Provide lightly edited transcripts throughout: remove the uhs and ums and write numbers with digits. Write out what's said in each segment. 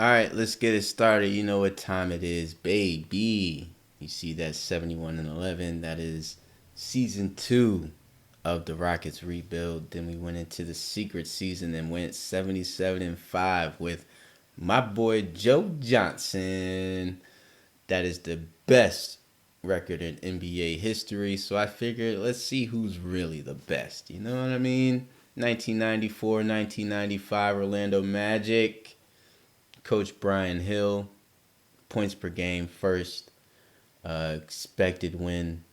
All right, let's get it started. You know what time it is, baby. You see that 71-11. That is season 2 of the Rockets rebuild. Then we went into the secret season and went 77-5 with my boy Joe Johnson. That is the best record in NBA history. So I figured, let's see who's really the best. You know what I mean? 1994, 1995 Orlando Magic. Coach Brian Hill, points per game first. Expected win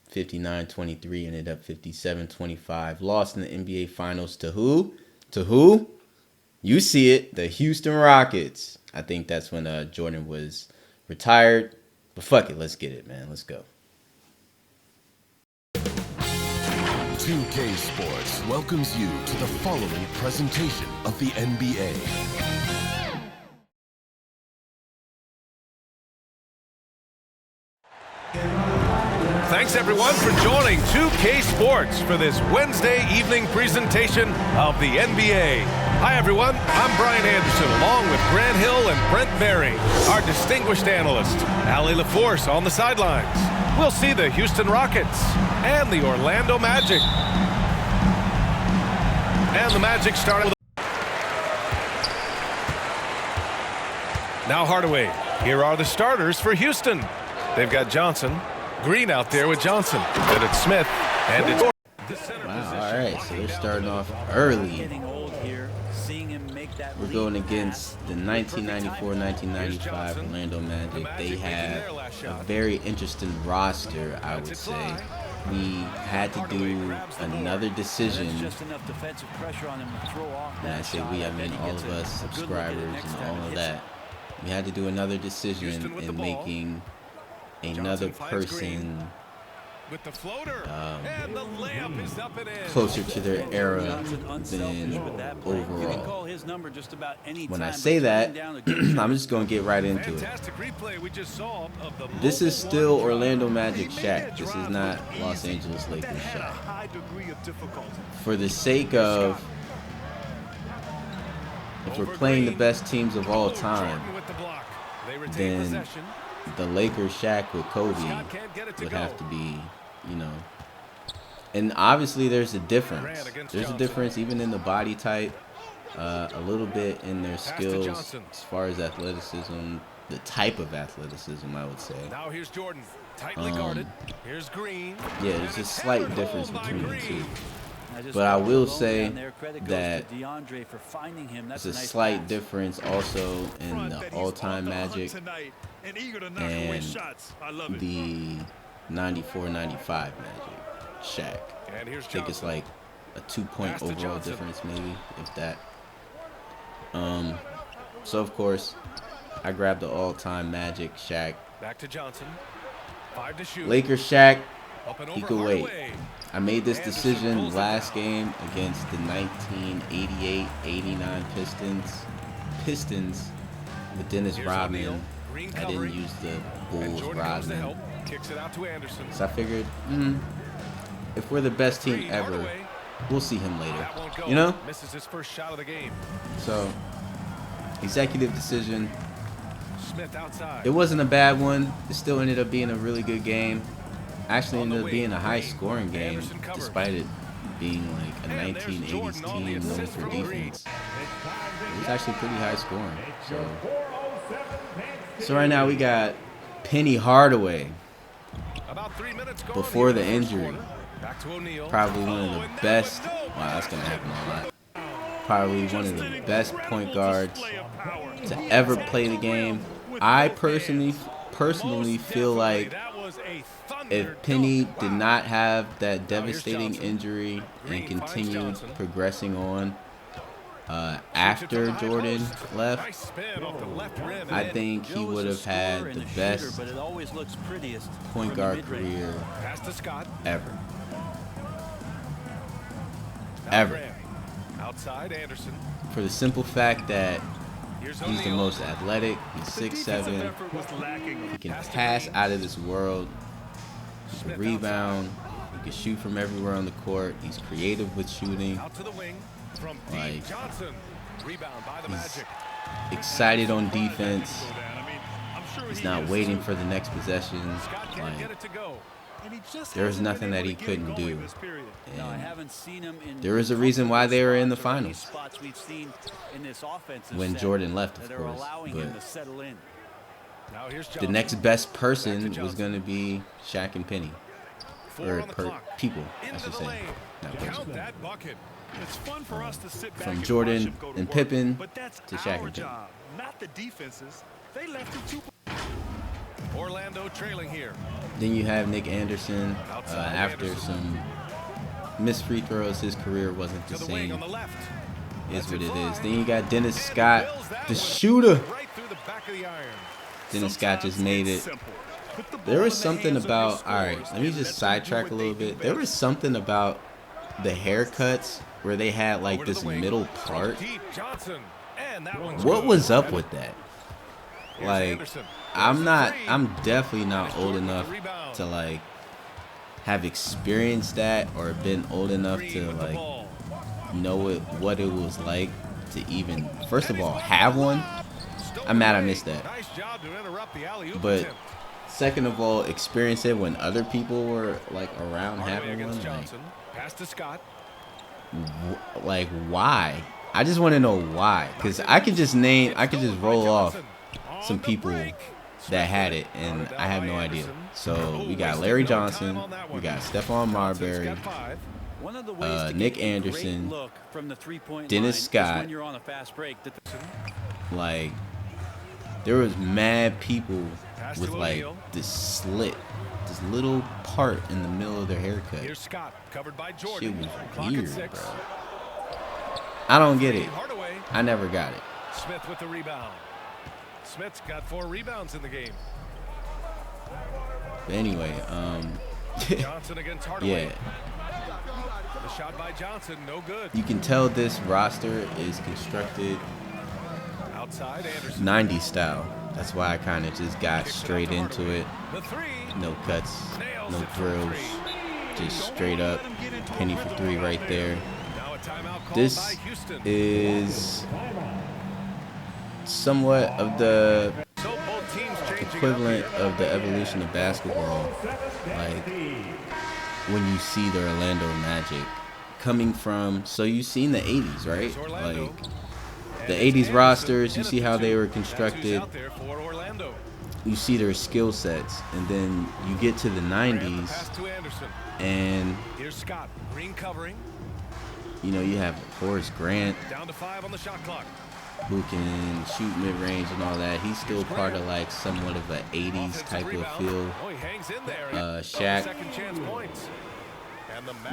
59-23, ended up 57-25. Lost in the NBA Finals to who? To who? You see it, the Houston Rockets. I think that's when Jordan was retired. But fuck it, let's get it, man. Let's go. 2K Sports welcomes you to the following presentation of the NBA. Thanks everyone for joining 2K Sports for this Wednesday evening presentation of the NBA. Hi everyone, I'm Brian Anderson along with Grant Hill and Brent Berry, our distinguished analyst, Allie LaForce on the sidelines. We'll see the Houston Rockets and the Orlando Magic. And the Magic started with now Hardaway. Here are the starters for Houston. They've got Johnson, Green out there with Johnson. Then it's Smith, and it's wow, all right, so they're starting off early. We're going against the 1994-1995 Orlando Magic. They have a very interesting roster, I would say. We had to do another decision. When I say we, I mean all of us, subscribers and all of that. We had to do another decision in making another person closer to their era than overall. When I say that, I'm just going to get right into it. This is still Orlando Magic Shaq. This is not Los Angeles Lakers Shaq. For the sake of, if we're playing the best teams of all time, then the Lakers Shaq with Kobe would have to be, you know. And obviously there's a difference. There's a difference even in the body type, a little bit in their skills as far as athleticism, the type of athleticism, I would say. Now here's Jordan, tightly guarded. Here's Green. Yeah, there's a slight difference between the two. But I will say that there's a slight difference also in the all-time Magic and the 94-95 Magic Shaq. I think it's like a 2-point overall difference, maybe, if that. So of course, I grabbed the all-time Magic Shaq. Back to Johnson. 5 to shoot. Lakers Shaq, he could wait. I made this decision last game against the 1988-89 Pistons with Dennis Rodman. I didn't use the Bulls Rodman. So I figured, if we're the best team ever, we'll see him later. You know? So, executive decision. It wasn't a bad one. It still ended up being a really good game. Actually ended up being a high-scoring game, despite it being like a 1980s team known for defense. It was actually pretty high-scoring. So right now we got Penny Hardaway before the injury. Probably one of the best. Wow, that's gonna happen a lot. Probably one of the best point guards to ever play the game. I personally feel like if Penny did not have that devastating injury and continued progressing on after Jordan left, I think he would have had the best point guard career ever. Ever. For the simple fact that he's the most athletic, he's 6'7", he can pass out of this world, he can rebound, he can shoot from everywhere on the court, he's creative with shooting. Like, excited on defense. He's not waiting for the next possession. Like, there was nothing that he couldn't do. And there was a reason why they were in the finals. When Jordan left, of course. But the next best person was going to be Shaq and Penny. Or people, I should say. Not person. From Jordan and Pippen to Shaq and Penny. Not the defenses. They left it too. Orlando trailing here. Then you have Nick Anderson. After some missed free throws, his career wasn't the same. Is what it is. Then you got Dennis Scott, the shooter. Dennis Scott just made it. There was something about, all right, let me just sidetrack a little bit. There was something about the haircuts where they had like this middle part. What was up with that? Like, I'm definitely not old enough to like have experienced that or been old enough to like know what it was like to even, first of all, have one. I'm mad I missed that. But second of all, experience it when other people were like around having one. Like why? I just want to know why, because I could just roll off some people that had it, and I have no idea. So we got Larry Johnson, we got Stephon Marbury, Nick Anderson, Dennis Scott. Like, there was mad people with like this slit, this little part in the middle of their haircut. Shit was weird, bro. I don't get it. I never got it. Smith with the rebound. Smith's got 4 rebounds in the game. But anyway, Johnson against Hardaway. Yeah. The shot by Johnson, no good. You can tell this roster is constructed Outside, Anderson. 90s style. That's why I kind of just got straight into it. No cuts, no drills, just straight up penny for 3 right there. This is somewhat of the equivalent of the evolution of basketball. Like when you see the Orlando Magic coming from, so you've seen the 80s, right? Like the 80s rosters, you see how they were constructed. You see their skill sets, and then you get to the 90s, and you know, you have Horace Grant, who can shoot mid-range and all that. He's still part of like somewhat of an 80s type of feel. Shaq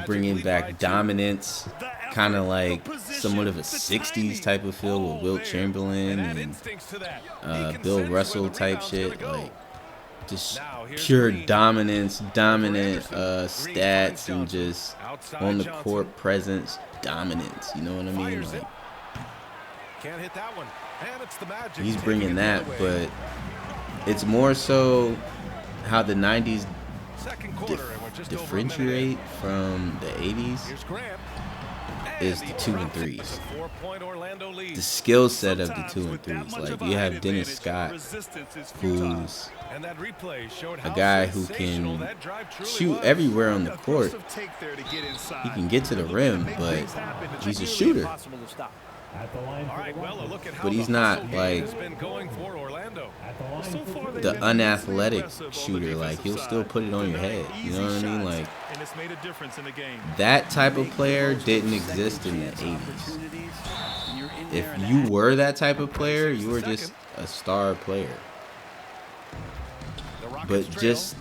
bringing back dominance, kind of like somewhat of a 60s type of feel with Wilt Chamberlain and Bill Russell type shit. Like just pure dominance, dominant stats, and just on the court presence, dominance. You know what I mean? Like, can't hit that one. And it's the Magic. He's bringing that, but it's more so how the 90s differentiate from the 80s is the 2 and 3s. The skill set of the 2 and 3s. Like, you have Dennis Scott, who's a guy who can shoot everywhere on the court. He can get to the rim, but he's a shooter. But he's not like the unathletic shooter. Like, he'll still put it on your head. You know what I mean? Like, that type of player didn't exist in the 80s. If you were that type of player, you were just a star player. But just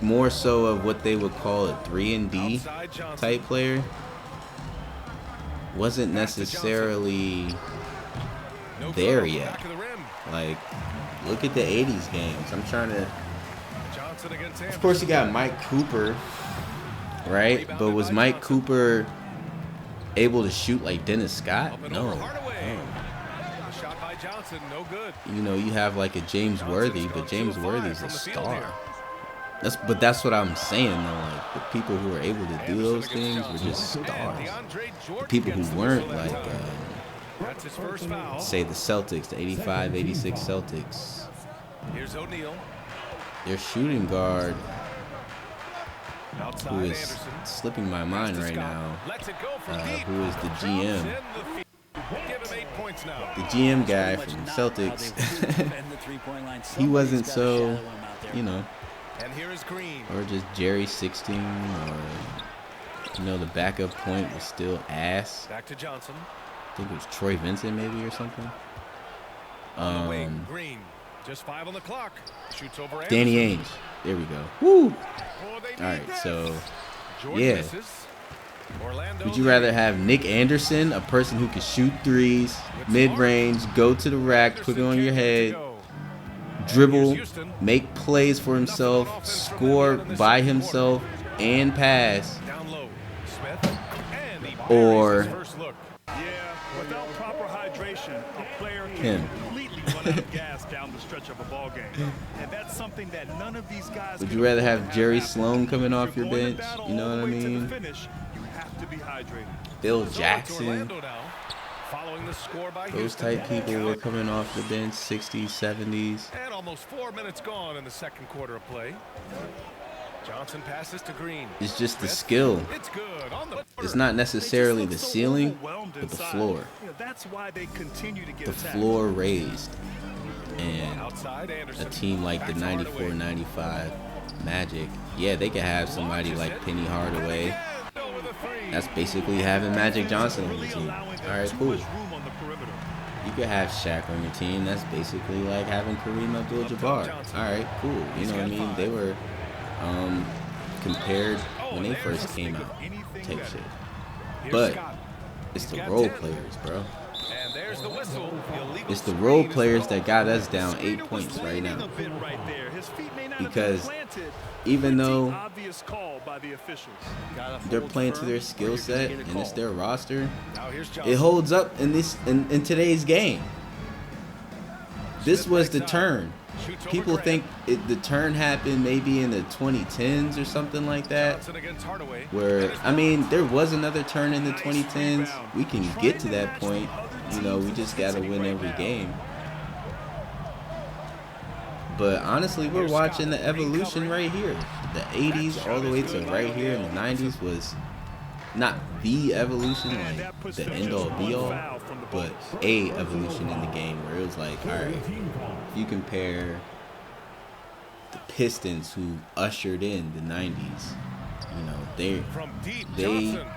more so of what they would call a 3-and-D type player. Wasn't necessarily there yet. Like, look at the 80s games. I'm trying to... Of course, you got Mike Cooper, right? But was Mike Cooper able to shoot like Dennis Scott? No. You know, you have like a James Worthy, but James Worthy's a star. That's what I'm saying though. Like, the people who were able to do those things were just stars. The people who weren't, like That's his first foul. Say the Celtics, the 85-86 Celtics. Here's O'Neal. Their shooting guard, Outside who is Anderson. slipping my mind right now, Lets it go from deep. who is the Drops GM. in the field. Give him 8 points now. The GM guy from the Celtics, he wasn't so, you know, And here is Green. or just Jerry Sixteen, or, you know, the backup point was still ass. Back to Johnson. I think it was Troy Vincent maybe or something. On the wing, Green. Just 5 on the clock. Shoots over Anderson. Danny Ainge. There we go. Woo! Oh, they All need right, this. so Jordan yeah. misses. Orlando Would you rather have Nick Anderson, a person who can shoot threes, mid-range, go to the rack, put it on your head, dribble, make plays for himself, score by himself, and pass, down low. Smith. And he or buries his first look. Yeah, without proper hydration, a player can him? completely run out of gas down the stretch of a ball game. And that's something that none of these guys Would can you rather afford have to Jerry happen. Sloan coming off If your you're going to bench? battle You know all what I the way to the mean? finish, you have to be hydrated. Bill Over to Jackson, Orlando now. Following the score by those Houston. type people were coming off the bench, 60s, 70s. And almost 4 minutes gone in the second quarter of play. Johnson passes to Green. It's just the skill. It's good on the It's not necessarily the They just look so ceiling, overwhelmed but the inside. floor. You know, that's why they continue to get The attacked. floor raised. And outside a Anderson. team like the Back to Hardaway. 94-95 Magic, yeah, they could have somebody Launches like it. Penny Hardaway. Again, over the three. That's basically having Magic Johnson on your Really team. allowing them All right, too cool. much room on the perimeter. You could have Shaq on your team. That's basically like having Kareem Abdul-Jabbar. Johnson. All right, cool. You He's know what I got mean? 5. They were compared Oh, when they and there's first the came stick out. of anything Type better. shit. Here's But Scott. it's He's the got role 10. players, bro. And there's the whistle. The illegal It's the screen role is players called. that got us down Screener 8 was points right leaning now. a bit right there. His feet may not Because have been planted. even Pretty though obvious call by the officials. they're playing to their skill set and it's their roster, Now here's Johnson. it holds up in in today's game. This was the turn. Shoots over People Grant. think the turn happened maybe in the 2010s or something like that. Johnson against Hardaway. Where, I mean, there was another turn in the 2010s. We can get to that point. You know, we just got to win every game. But honestly, we're watching the evolution right here. The 80s all the way to right here in the 90s was not the evolution, like the end all be all, but a evolution in the game where it was like, all right, if you compare the Pistons who ushered in the 90s, you know, From deep, they Johnson.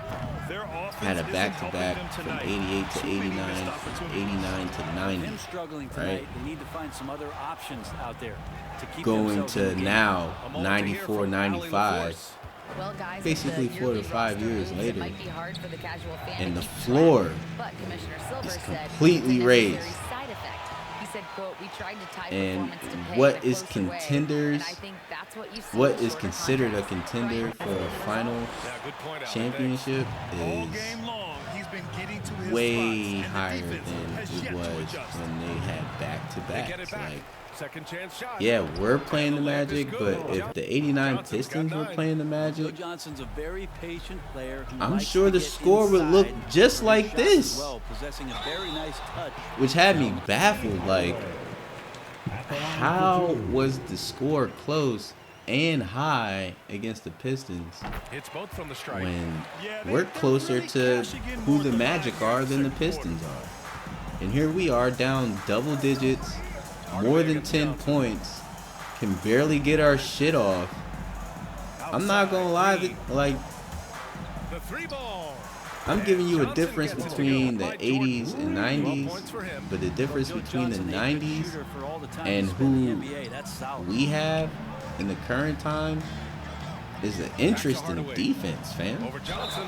Their offense had a isn't back-to-back helping from them tonight. 88 to Too many 89, missed from opportunities. 89 to 90, Them struggling tonight, right? they need to find some other options out there to keep Going themselves in the to game. now A moment to hear 94, from Allie 95. LaForce. Well, guys, Basically the 4 to yearly 5 roster years moves, later, it might be hard for the casual fan and to the keep floor track, but Commissioner Silver is said completely it's a raised. necessary side effect. He said, quote, "We tried to tie And performance to pay what in a is closer way, contenders- and I think that's what you see what with is shorter considered a contracts. contender Brian, for a final Yeah, good point, Allie. championship All is game long, he's been getting to his way spots, and the higher defense has than yet it to was adjust. when they had They get back-to-backs. it back. Like, Second chance shot. yeah, we're playing the And the layup is Magic, good. but if the 89 Johnson's Pistons got were 9. playing the Joe Magic, Johnson's a very patient player. Who I'm likes sure to the get score would look inside just for like his shots as this. well, possessing a very nice touch. which had me baffled. Like, how was the score close and high against the Pistons Hits both from the strike. when Yeah, we're they're closer really to cashing in who more the than Magic last are than the second quarter. Pistons are? And here we are down double digits, more than 10 points, can barely get our shit off. I'm not gonna lie, like, The three ball. I'm giving you a Johnson difference gets it to between go the by 80s and 90s, points for him. but the difference Joe between the Johnson, a good 90s shooter for all the time and he spent in the who NBA. That's solid. we have in the current time is an interest in Hardaway. defense, fam. Over Johnson.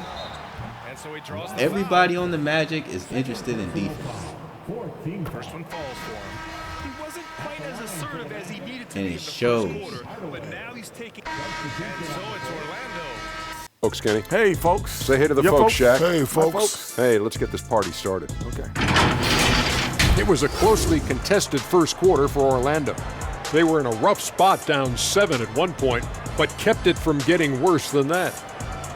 And so he draws the Everybody on the Magic is interested in defense. foul. First one falls for him. He wasn't quite as assertive as he needed to And be it in the shows. first quarter, but now he's taking. And so it's Orlando. Folks, Kenny. Hey, folks. Say hey to the Yeah, folks, Shaq. Hey, Hi, folks. Hey, let's get this party started. Okay. It was a closely contested first quarter for Orlando. They were in a rough spot, down 7 at one point, but kept it from getting worse than that.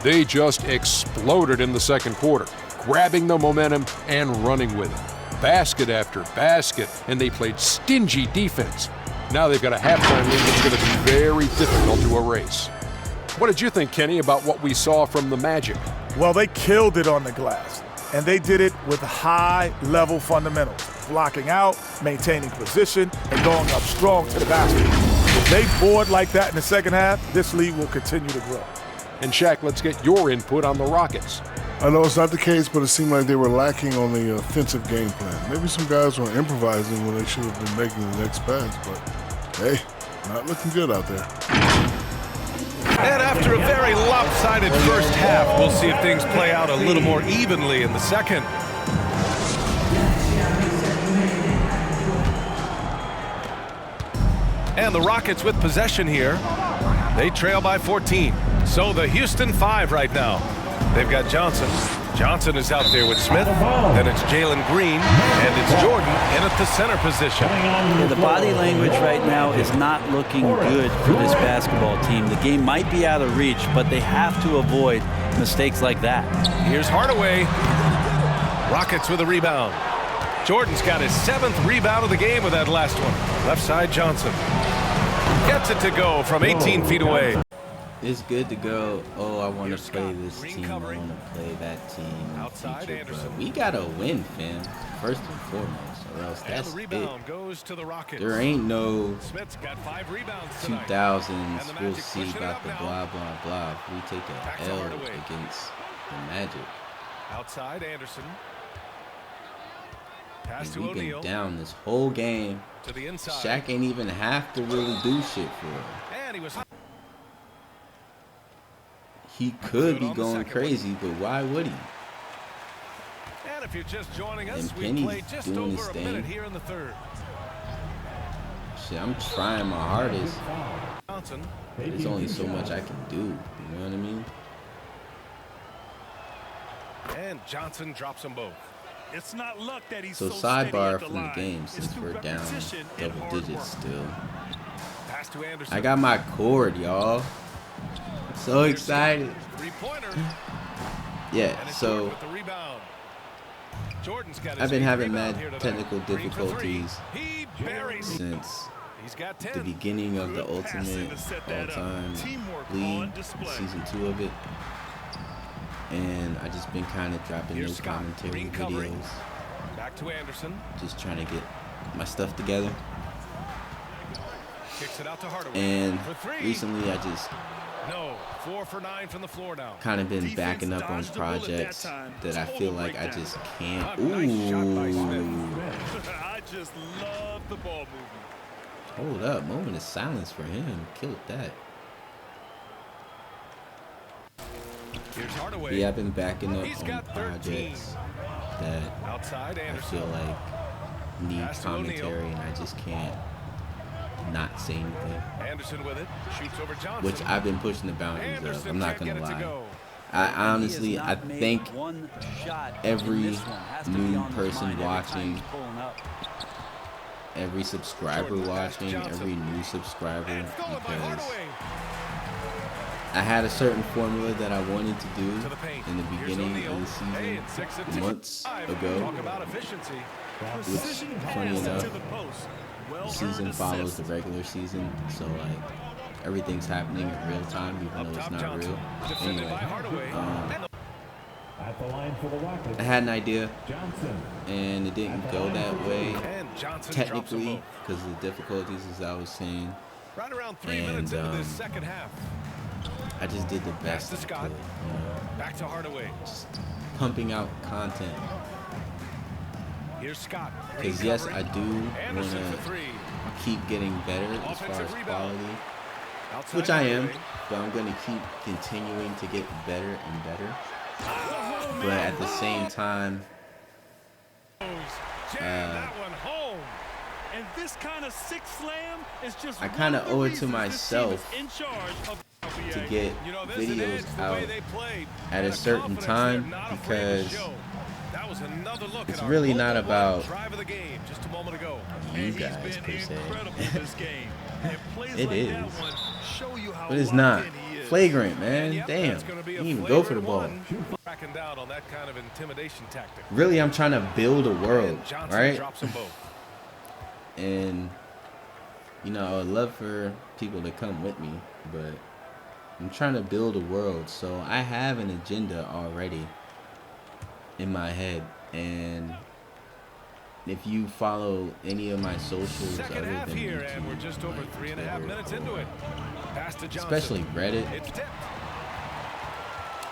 They just exploded in the second quarter. grabbing the momentum and running with it. Basket after basket, and they played stingy defense. Now they've got a halftime lead that's going to be very difficult to erase. What did you think, Kenny, about what we saw from the Magic? Well, they killed it on the glass, and they did it with high-level fundamentals, blocking out, maintaining position, and going up strong to the basket. If they board like that in the second half, this lead will continue to grow. And Shaq, let's get your input on the Rockets. I know it's not the case, but it seemed like they were lacking on the offensive game plan. Maybe some guys were improvising when they should have been making the next pass, but hey, not looking good out there. And after a very lopsided first half, we'll see if things play out a little more evenly in the second. And the Rockets with possession here. They trail by 14. So the Houston 5 right now. They've got Johnson. Johnson is out there with Smith. Then it's Jalen Green. And it's Jordan in at the center position. Yeah, the body language right now is not looking good for this basketball team. The game might be out of reach, but they have to avoid mistakes like that. Here's Hardaway. Rockets with a rebound. Jordan's got his 7th rebound of the game with that last one. Left side Johnson. Gets it to go from 18 feet away. It's good to go, oh, I want to play this team, I want to play that team in the Outside future, Anderson. but we got to win, fam, first and foremost, or else And that's the it. rebound goes to the Rockets. There ain't no Smith's got 5 rebounds tonight. 2000s, And the we'll Magic see pushing it about up the now. blah, blah, blah. If we take Back an to L Hardaway. against the Magic, Outside Anderson. Pass and to we've been O'Neal. down this whole game. To the inside. Shaq ain't even have to really do shit for it. And he was He could Good be on the going second crazy, but why would he? And if you're just joining us, And we Penny's play just doing his over a thing. minute here in the third. Shit, I'm trying my hardest. Johnson. There's only so much I can do. You know what I mean? And Johnson drops them both. It's not luck that he's So steady sidebar at the from the line. game, It's since through we're down repetition and double hard digits work. still. Pass to Anderson. I got my cord, y'all. I'm so excited. 3-pointer. Yeah, And it's so Jordan with the rebound. Jordan's got his I've been 8th having rebound mad here tonight. technical Green for 3. difficulties He buries. since He's got the 10. beginning of the Good passing Ultimate to set that up. All-Time Teamwork on League, display. season 2 of it. And I just been kind of dropping Here's those Scott. commentary Green covering. videos. Back to Anderson. Just trying to get my stuff together. Kicks it out to Hardaway. And for 3. recently I just No. 4 for 9 from the floor now. kind of been Defense backing up on dodged the bullet that projects time. that I Total feel like I breakdown. just can't. A nice shot by Smith. Ooh. I just love the ball movement. Hold up. Moment of silence for him. Killed that. Here's Hardaway. But yeah, I've been backing up He's on got 13. projects that Outside I Anderson. feel like need Pass to O'Neal. commentary, and I just can't not say anything. Anderson with it. Shoots over Johnson. Which I've been pushing the boundaries of. Anderson I'm not can't gonna get it to lie. go. I He honestly, has I not made think one shot every in this one. Has to be new on his person mind every time watching, he's pulling up. every subscriber Jordan pass to watching, Johnson. every new subscriber, And stolen by because Hardaway. I had a certain formula that I wanted to do To the paint. in the Here's beginning O'Neal. of the Hey, season it's 6 and 2. months 5. ago, Talk about efficiency. Precision which, pass funny enough, to the post. Well the season earned follows assist. the regular season, so like everything's happening in real time, even Up though it's top not Johnson. real. Defended by Anyway, Hardaway. At the line for the Rockets, I had an idea, Johnson. and it didn't go that way And Johnson drops them technically both. because of the difficulties, as I was saying. Right around 3 And, minutes into this second half. I just did the Pass best to I Scott. could, you know, Back to Hardaway. just pumping out content. Here's Scott. Because yes, I do want Anderson for to 3. keep getting better as far Offensive as rebound. quality, Outside which I am, Hardaway. but I'm going to keep continuing to get better and better. Oh, But man. at the same time, Jam that one home. And this kind of six slam is just I kinda one of the owe it to reasons myself this team is in charge of to NBA. get You know, this is videos it, the out way they played. at And a the certain confidence time, they're not afraid to because show. That was another look it's at our really not local about drive of the game just a moment ago. you And guys he's per been se. incredible this game. And plays It like is. that one show you how But it's locked not in he is. flagrant, man. Yep, Damn, that's gonna be you a didn't even go for the flagrant ball. one. backing down on that kind of intimidation tactic. Really, I'm trying to build a world, right? Drops them both. And, you know, I would love for people to come with me, but I'm trying to build a world. So I have an agenda already in my head. And if you follow any of my socials other than here, YouTube, and we're just over like 3.5 minutes into it. Pass to Johnson. Especially Reddit. It's tipped.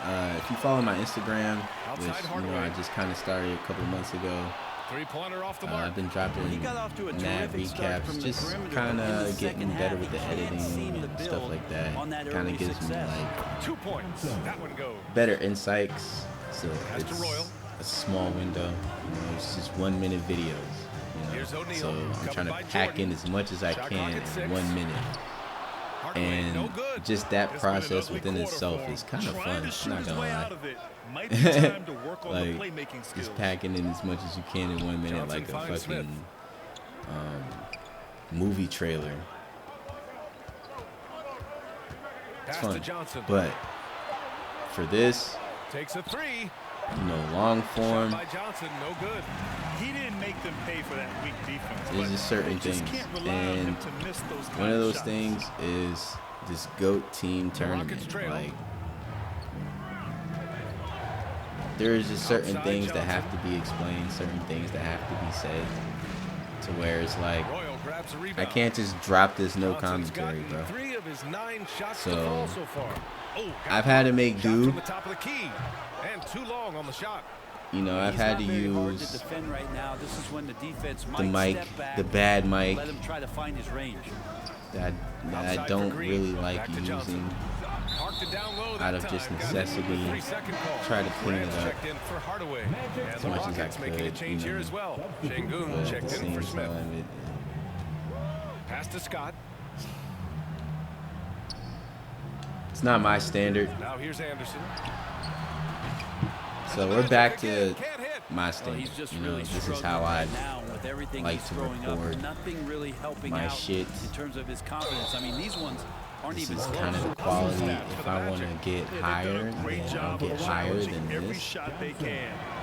If you follow my Instagram, which, you know, I just kind of started a couple months ago, Three-pointer off the mark. I've been dropping mad recaps, just kind of getting better with the editing and stuff like that. Kind of gives me like 2 points. That one goes. better insights. So Pass to Royal. it's a small window. You know, it's just 1 minute videos. You know, so I'm trying to pack in as much as I can in 1 minute. And just that process within itself is kind of fun. It's not gonna lie. Like, just packing in as much as you can in 1 minute, like a fucking movie trailer. It's fun. But for this, Takes a three. you know, long form, By Johnson, no good. He didn't make them pay for that weak defense. there's just certain things. And one of those things is this GOAT team tournament. Like, there's just certain things that have to be explained, certain things that have to be said, to where it's like, I can't just drop this no commentary, bro. So I've had to make do. You know, I've had to use the mic, the bad mic that I don't really like using out of just necessity. Try to clean it up as much as I could, you know, but at the same time, Pass to Scott. it's not my standard. Now here's Anderson. So we're back to my standard. You know, this is how I like to record my shit. In terms of his confidence, I mean, these ones aren't This even is close. kind of the quality. If I want to get higher, then I'll get higher than this.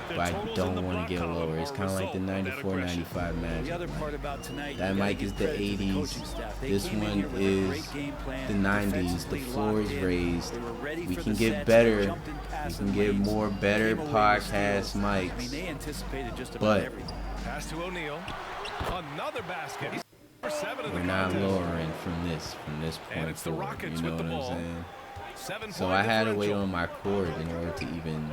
But I don't want to get lower. It's kind of like the 94-95 Magic. That mic is the 80s. This one is the 90s. The floor is raised. We can get better. We can get more better podcast mics. But Pass to O'Neal. Another basket. we're not lowering from this point forward. You know what I'm saying? So I had to wait on my cord in order to even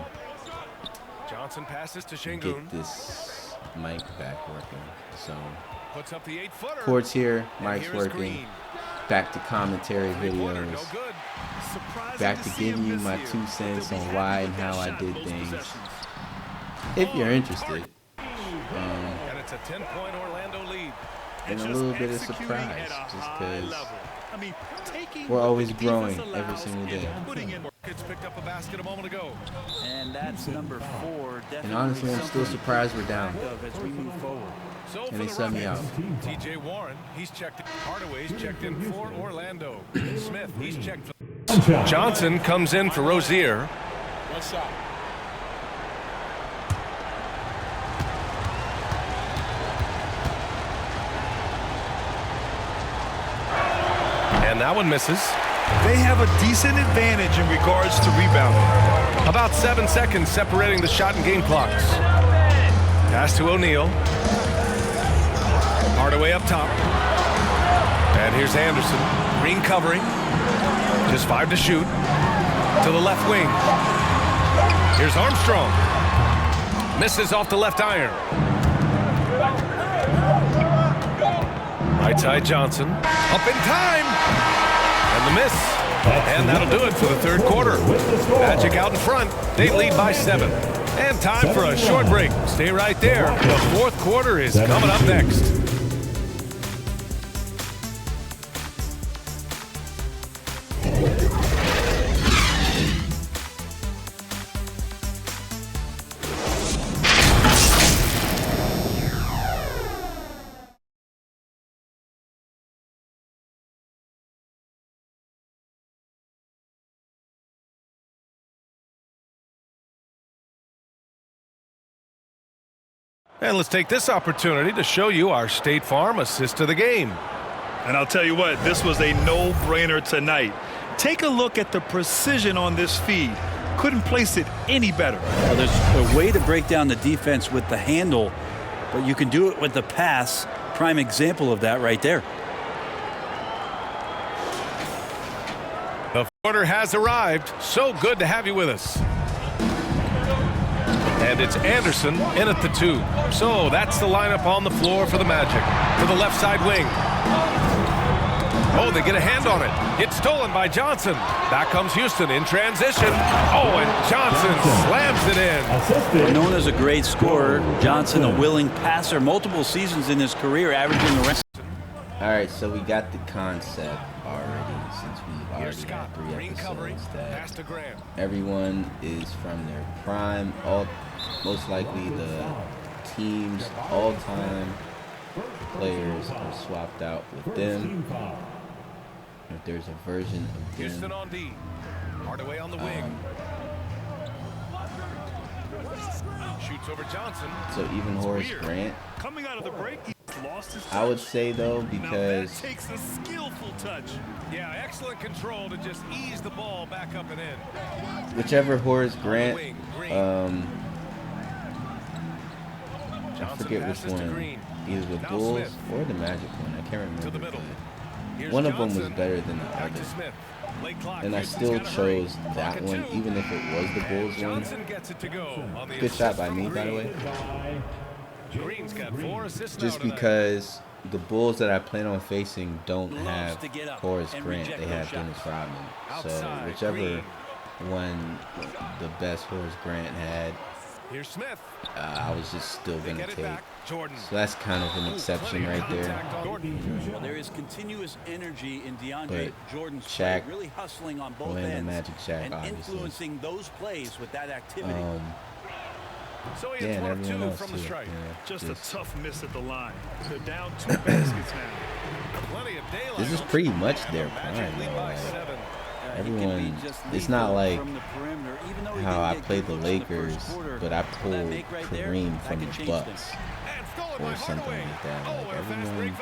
Johnson passes to get Şengün. this mic back working. So Puts up the 8-footer. cords here, And mic's here's working. Green. Back to commentary Three-pointer, videos. no good. Back to giving you my 2 cents on why and how I did things. If you're interested. And it's a 10-point Orlando lead. And a little bit of surprise, just because we're always growing every single day. Kids picked up a basket a moment ago. And that's number 4. And honestly, I'm still surprised we're down. As we move forward. So And for they the sub me out. Rockets, TJ Warren, he's checked in. Hardaway's checked in for Orlando. Smith, he's checked for Johnson comes in for Rozier. And that one misses. They have a decent advantage in regards to rebounding. About 7 seconds separating the shot and game clocks. Pass to O'Neal. Hardaway up top. And here's Anderson. Green covering. Just 5 to shoot. To the left wing. Here's Armstrong. Misses off the left iron. Right side Johnson. Up in time. And the miss. And that'll do it for the third quarter. Magic out in front. They lead by 7. And time for a short break. Stay right there. The fourth quarter is coming up next. And let's take this opportunity to show you our State Farm assist to the game. And I'll tell you what, this was a no-brainer tonight. Take a look at the precision on this feed. Couldn't place it any better. Well, there's a way to break down the defense with the handle, but you can do it with the pass. Prime example of that right there. The quarter has arrived. So good to have you with us. And it's Anderson in at the 2. So that's the lineup on the floor for the Magic. To the left side wing. Oh, they get a hand on it. It's stolen by Johnson. Back comes Houston in transition. Oh, and Johnson slams it in. Known as a great scorer, Johnson a willing passer. Multiple seasons in his career, averaging around. All right, so we got the concept already, since we already had 3 episodes, that everyone is from their prime. Most likely the team's all-time players are swapped out with them. If there's a version of them, Houston on D. Hardaway on the wing. Shoots over Johnson. So even Horace Grant, Coming out of the break, he's lost his touch. I would say though, because that takes a skillful touch. Yeah, excellent control to just ease the ball back up and in. whichever Horace Grant, I forget which one, either the Bulls or the Magic one, I can't remember, but one of them was better than the other. And I still chose that one, even if it was the Bulls one. Good shot by me, by the way. Just because the Bulls that I plan on facing don't have Horace Grant, they have Dennis Rodman. So whichever one the best Horace Grant had, I was just still going to take. So that's kind of an exception right there. Well, there is continuous energy in DeAndre Jordan's Shaq, play, really hustling on both Orlando ends Magic Shaq, and obviously. influencing those plays with that activity. Yeah, and everyone else too. Yeah, just a tough miss at the line. They're down 2 baskets now. This is pretty much their prime, though. Like, everyone, it's not like how I played the Lakers, but I pulled Kareem from the Bucks or something like that. Like, everyone,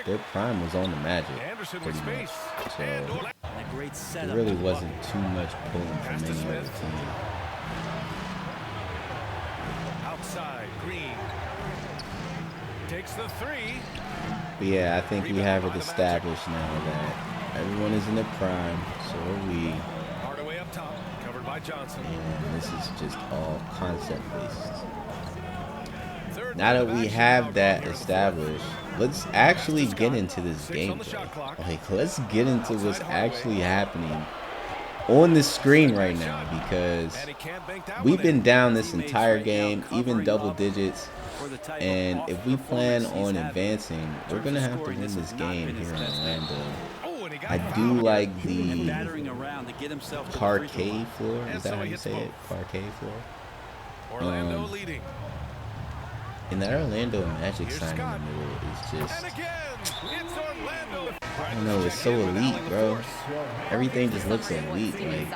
their prime was on the Magic, pretty much. So it really wasn't too much pulling from any other team. Outside, Green takes the 3. But yeah, I think we have it established now that everyone is in their prime, so are we. Hardaway up top, covered by Johnson. And this is just all concept based. Now that we have that established, let's actually get into this game. Like, let's get into what's actually happening on the screen right now, because we've been down this entire game, even double digits, and if we plan on advancing, we're gonna have to win this game here in Orlando. I do like the parquet floor. Is that how you say it? Parquet floor. And that Orlando Magic sign in the middle is just, I don't know, it's so elite, bro. Everything just looks elite. Like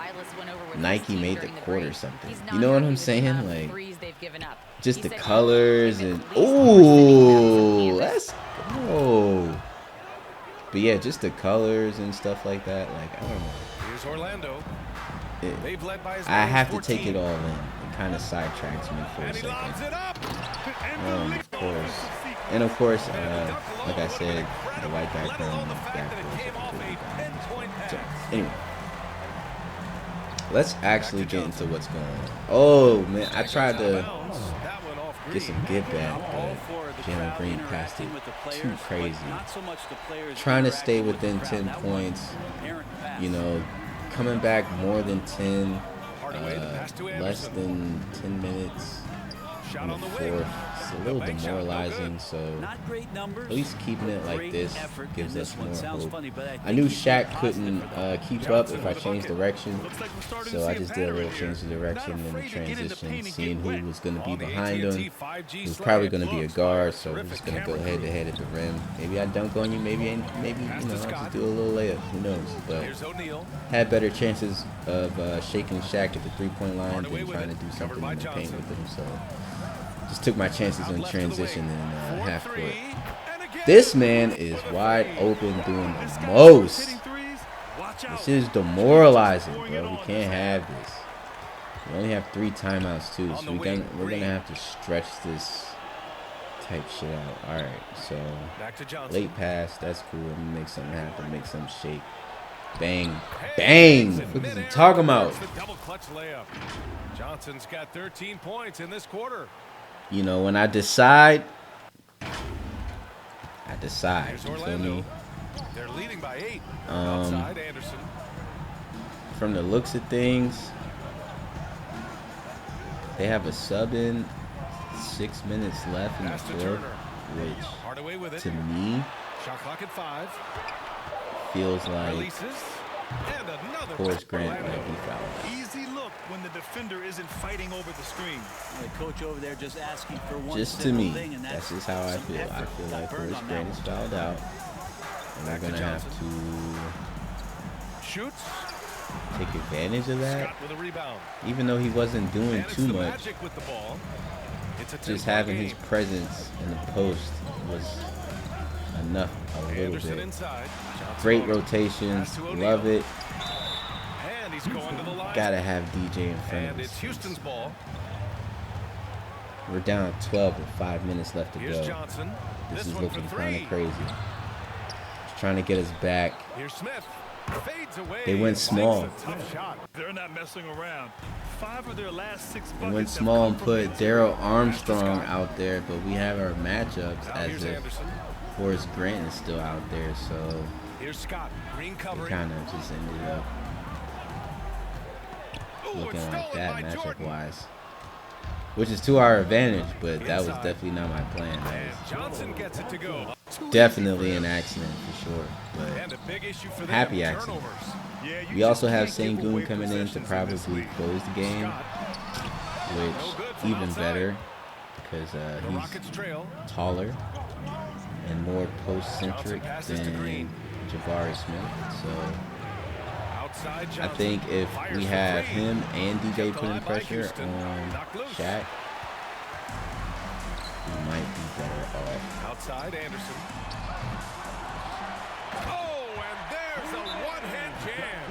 Nike made the court or something. You know what I'm saying? Like, just the colors and ooh, let's go. But yeah, just the colors and stuff like that. Like, I don't know. Here's Orlando. I have to take it all in. It kind of sidetracks me for a second. Of course. And of course, like I said, the white background. So, anyway. Let's actually get into what's going on. Oh, man. I tried to get some get back, but Jalen Green passed it too crazy. Trying to stay within 10 points, you know, coming back more than 10, less than 10 minutes in the fourth. It's a little demoralizing, so at least keeping it like this gives us more hope. I knew Shaq couldn't keep up if I changed direction, so I just did a little change of direction in the transition, seeing who was going to be behind him. He was probably going to be a guard, so we're just going to go head to head at the rim. Maybe I dunk on you, maybe you know, I'll just do a little layup. Who knows? But had better chances of shaking Shaq at the 3-point line than trying to do something in the paint with him. So Just took my chances in transition and half court. This man is wide open doing the most. This is demoralizing, bro. We can't have this. We only have 3 timeouts too, so we're gonna have to stretch this type shit out. All right, so late pass, that's cool. Let me make something happen, make something shake. Bang, bang. What is he talking about? Double clutch layup. Johnson's got 13 points in this quarter. You know, when I decide. You feel me? They're leading by 8. Outside Anderson. From the looks of things, they have a sub in, 6 minutes left in the fourth, which to me feels like Horace Grant might be fouled. Easy look when the defender isn't fighting over the screen. The coach over there just asking for one. Just to me, that's just how I feel. I feel like Horace Grant is fouled out, and we're gonna have to shoots. Take advantage of that. Even though he wasn't doing too much, just having his presence in the post was enough a little bit. Great rotations, love it. Gotta have DJ in front of us. Houston's ball. We're down 12 with 5 minutes left to go. This is looking kind of crazy. Just trying to get us back. Here's Smith. They went small. They're not messing around. 5 of their last 6 they went small and put Daryl Armstrong out there, but we have our matchups as if Horace Grant is still out there, so it kind of just ended up looking like that matchup-wise. Which is to our advantage, but that was definitely not my plan. That was definitely an accident for sure, but happy accident. We also have Sengun coming in to probably close the game, which even better because he's taller and more post-centric than Jabari Smith. So I think if we have him and DJ putting pressure on Shaq, we might be better off. Outside Anderson. Oh, and there's a one-hand jam.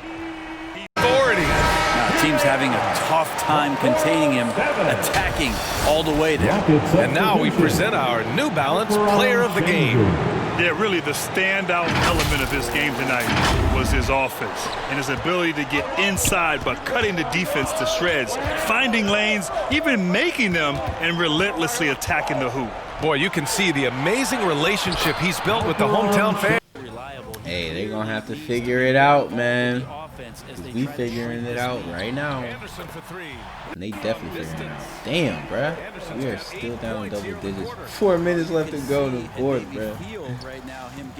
Authority. Now, team's having a tough time containing him, attacking all the way there. And now we present our New Balance Player of the Game. Yeah, really the standout element of this game tonight was his offense and his ability to get inside but cutting the defense to shreds, finding lanes, even making them, and relentlessly attacking the hoop. Boy, you can see the amazing relationship he's built with the hometown fans. Hey, they're going to have to figure it out, man. We figuring it out right now. And they definitely figuring it out. Damn, bruh. We are still down double digits. 4 minutes left to go in the fourth, bruh.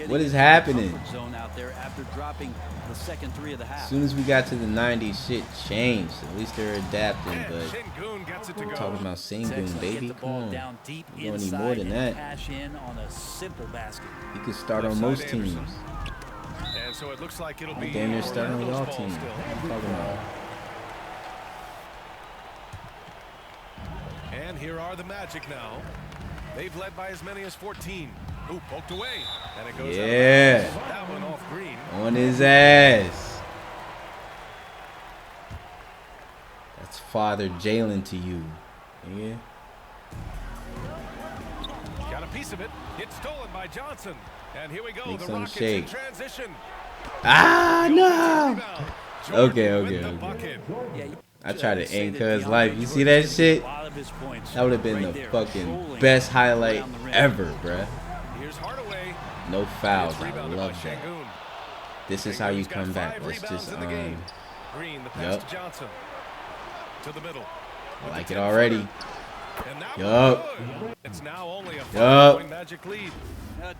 What is happening? As soon as we got to the 90s, shit changed. At least they're adapting, but we're talking about Sengun, baby. Come on. We're going to need more than that. He could start on most teams. And so it looks like it'll be damn near starting with all teams. What I'm talking about. And here are the Magic now. They've led by as many as 14. Ooh, poked away. And it goes out. That one off Green. On his ass. That's Father Jalen to you. Yeah. Got a piece of it. It's stolen by Johnson. And here we go. Make the some Rockets shake. in transition. Ah, no. Okay. I tried to end Cuz life. You see that shit? That would have been the fucking best highlight ever, bruh. No fouls. I love that. This is how you come back. Let's just, yup. I like it already. Yup. It's now only a 5-point Magic lead.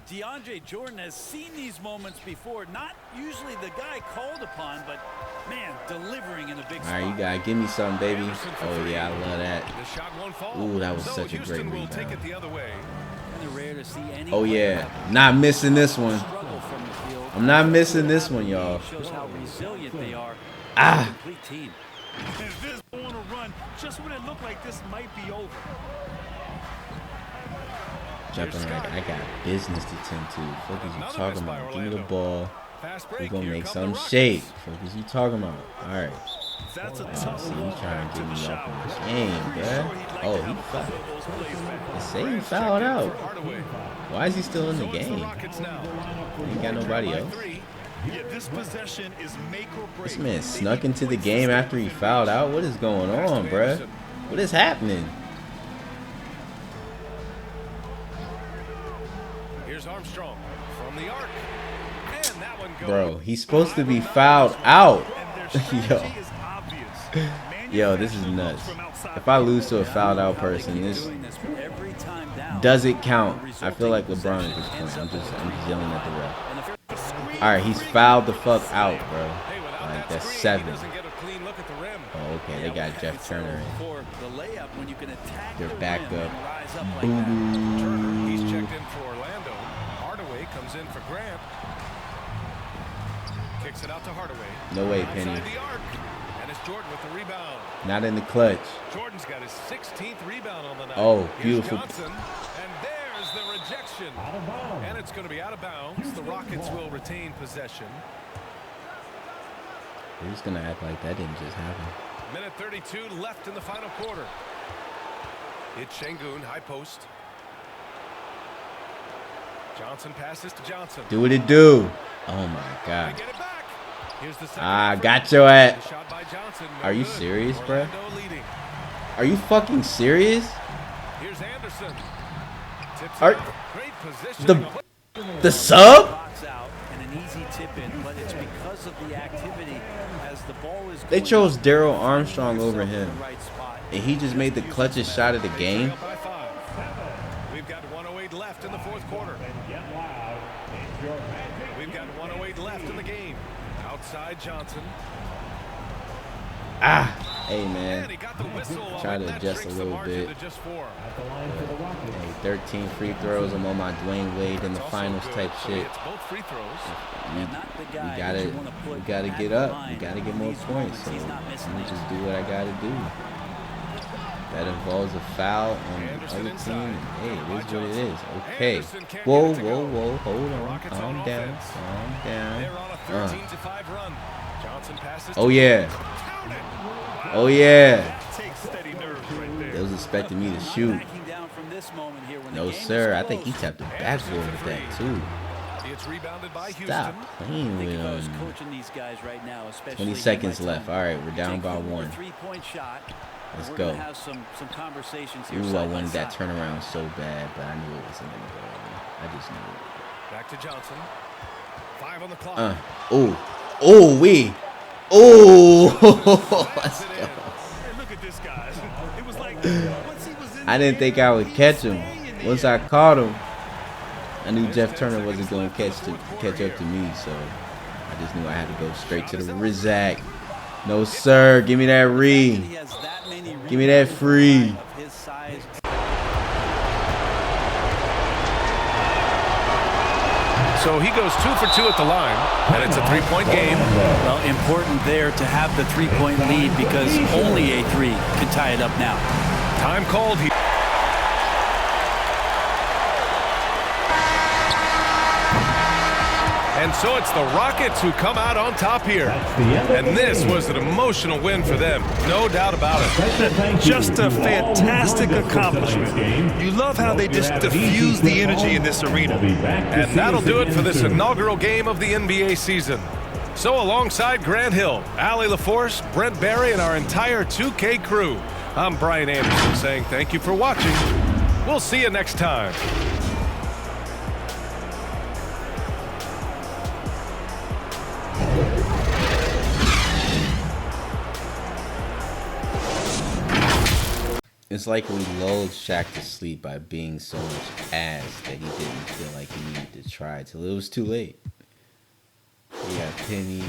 DeAndre Jordan has seen these moments before. Not usually the guy called upon, but man, delivering in a big spot. All right, you gotta give me something, baby. Oh yeah, I love that. Ooh, that was such a great rebound. Oh yeah, not missing this one. I'm not missing this one, y'all. Shows how resilient they are. Ah. Complete team. This on a run just when it looked like this might be over. jumping like I got business to tend to. Fuck is you talking about? Give me the ball. We gonna make some shake. Fuck is you talking about? All right. That's a See, tough he's trying to get me up in this game, bruh. Oh, he fouled. They say he fouled out. Why is he still in the game? He ain't got nobody else. This man snuck into the game after he fouled out. What is going on, bruh? What is happening? Here's Armstrong from the arc. And that one goes. Bro, he's supposed to be fouled out. Yo, this is nuts. If I lose to a fouled out person, this does it count? I feel like LeBron at this point. I'm just yelling at the ref. All right, he's fouled the fuck out, bro. Like that's 7. Oh, okay, they got Jeff Turner in. They're back up. Boom. He's checked in for Orlando. Hardaway comes in for Grant. Kicks it out to Hardaway. No way, Penny. And it's Jordan with the rebound. Not in the clutch. Jordan's got his 16th rebound on the night. Oh, beautiful. And there's the rejection. And it's going to be out of bounds. The Rockets will retain possession. We're just going to act like that didn't just happen. Minute 32 left in the final quarter. It's Şengün, high post. Johnson passes to Johnson. Do what it do. Oh, my God. Ah, got your ass. Are you serious, bro? Are you fucking serious? Here's Anderson. Are the sub? They chose Daryl Armstrong over him, and he just made the clutchest shot of the game. We've got 1:08 left in the fourth quarter. We've got 1:08 left in the game. Outside Johnson. Ah, hey man, try to adjust a little bit. Hey, 13 free throws. I'm on my Dwayne Wade in the finals type shit. We gotta get up. We gotta get more points. So let me just do what I gotta do. That involves a foul on the other team. Hey, it is what it is. Okay. Whoa, whoa, whoa. Hold on. Calm down. Calm down. Oh, yeah. Oh, yeah. They was expecting me to shoot. No, sir. I think he tapped the backboard with that, too. Stop playing with him. 20 seconds left. All right, we're down by 1. Let's go. Ooh, I wanted that turnaround so bad, but I knew it wasn't going to go. I just knew it. Back to Johnson. 5 on the clock. Oh, we. Oh. Let's go. Look at this guy. It was like I didn't think I would catch him. Once I caught him, I knew Jeff Turner wasn't going to catch up to me, so I just knew I had to go straight to the Rizak. No, sir. Give me that re. Give me that free. So he goes 2 for 2 at the line, and it's a 3-point game. Well, important there to have the 3-point lead because only a 3 can tie it up now. Time called here. And so it's the Rockets who come out on top here. And this was an emotional win for them, no doubt about it. just a fantastic accomplishment. You love how they just diffuse the energy in this arena. And that'll do it for this inaugural game of the NBA season. So alongside Grant Hill, Allie LaForce, Brent Barry, and our entire 2K crew, I'm Brian Anderson saying thank you for watching. We'll see you next time. It's like we lulled Shaq to sleep by being so much ass that he didn't feel like he needed to try till it was too late. We got Penny.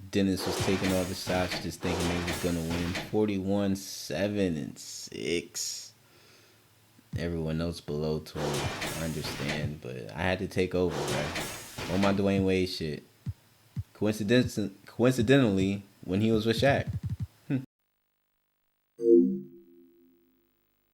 Dennis was taking all the shots just thinking they was going to win. 41, 7, and 6. Everyone else below 12. I understand, but I had to take over, right? On my Dwayne Wade shit. Coincidentally, when he was with Shaq.